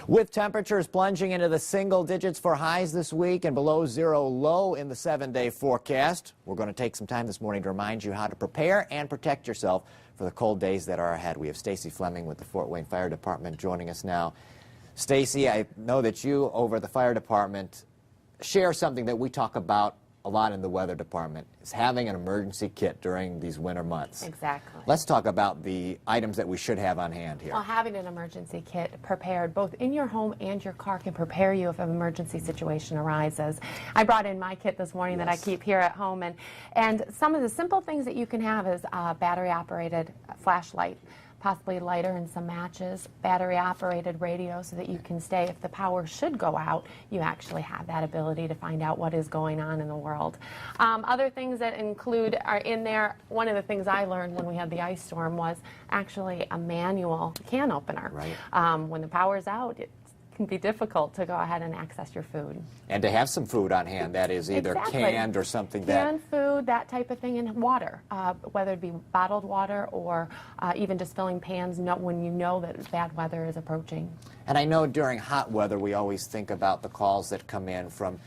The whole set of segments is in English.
With temperatures plunging into the single digits for highs this week and below zero low in the 7-day forecast, we're going to take some time this morning to remind you how to prepare and protect yourself for the cold days that are ahead. We have Stacey Fleming with the Fort Wayne Fire Department joining us now. Stacey, I know that you over at the fire department share something that we talk about a lot in the weather department, is having an emergency kit during these winter months. Exactly. Let's talk about the items that we should have on hand here. Well, having an emergency kit prepared both in your home and your car can prepare you if an emergency situation arises. I brought in my kit this morning that I keep here at home, and some of the simple things that you can have is a battery-operated flashlight, possibly lighter and some matches, battery-operated radio so that you can stay. If the power should go out, you actually have that ability to find out what is going on in the world. Other things that are in there, one of the things I learned when we had the ice storm was actually a manual can opener. Right. When the power's out, it can be difficult to go ahead and access your food. And to have some food on hand, that is either canned or something Canned food, that type of thing, and water, whether it be bottled water or even just filling pans when you know that bad weather is approaching. And I know during hot weather we always think about the calls that come in from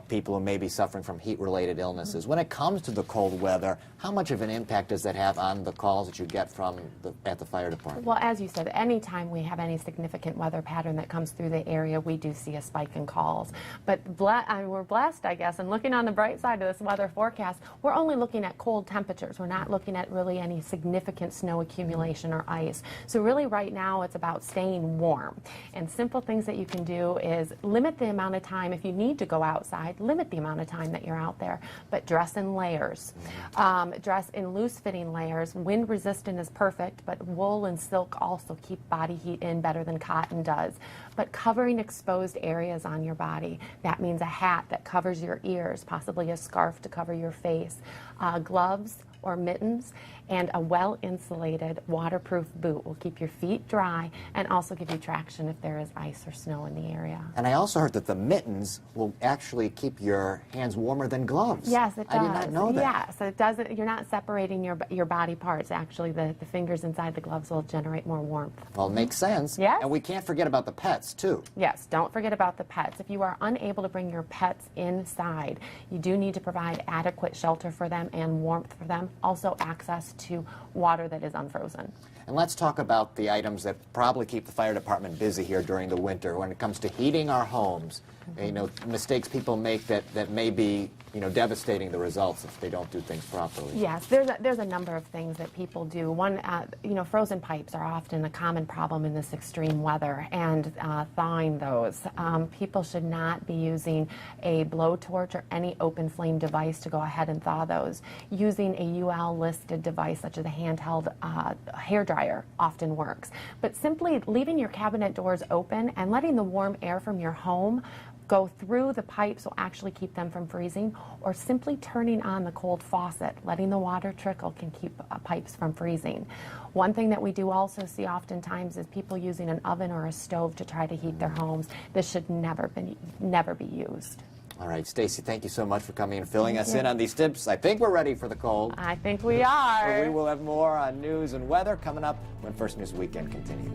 people who may be suffering from heat-related illnesses. When it comes to the cold weather, how much of an impact does that have on the calls that you get from at the fire department? Well, as you said, anytime we have any significant weather pattern that comes through the area, we do see a spike in calls. But we're blessed, I guess, and looking on the bright side of this weather forecast, we're only looking at cold temperatures. We're not looking at really any significant snow accumulation or ice. So really right now it's about staying warm. And simple things that you can do is limit the amount of time, if you need to go outside, limit the amount of time that you're out there, but dress in layers. Dress in loose-fitting layers. Wind resistant is perfect, but wool and silk also keep body heat in better than cotton does. But covering exposed areas on your body, that means a hat that covers your ears, possibly a scarf to cover your face, gloves or mittens, and a well-insulated waterproof boot will keep your feet dry and also give you traction if there is ice or snow in the area. And I also heard that the mittens will actually keep your hands warmer than gloves. Yes, it does. I did not know that. Yes, it doesn't. You're not separating your body parts. Actually, the fingers inside the gloves will generate more warmth. Well, it makes sense. Yes. And we can't forget about the pets, too. Yes, don't forget about the pets. If you are unable to bring your pets inside, you do need to provide adequate shelter for them and warmth for them. Also, access to water that is unfrozen. And let's talk about the items that probably keep the fire department busy here during the winter when it comes to heating our homes. You know, mistakes people make that may be, devastating the results if they don't do things properly. Yes, there's a number of things that people do. One, frozen pipes are often a common problem in this extreme weather, and thawing those. People should not be using a blowtorch or any open flame device to go ahead and thaw those. Using a UL listed device such as a handheld hairdryer often works. But simply leaving your cabinet doors open and letting the warm air from your home go through the pipes will actually keep them from freezing, or simply turning on the cold faucet, letting the water trickle can keep pipes from freezing. One thing that we do also see oftentimes is people using an oven or a stove to try to heat their homes. This should never be used. All right, Stacey, thank you so much for coming and filling us in on these tips. I think we're ready for the cold. I think we are. We will have more on news and weather coming up when First News Weekend continues.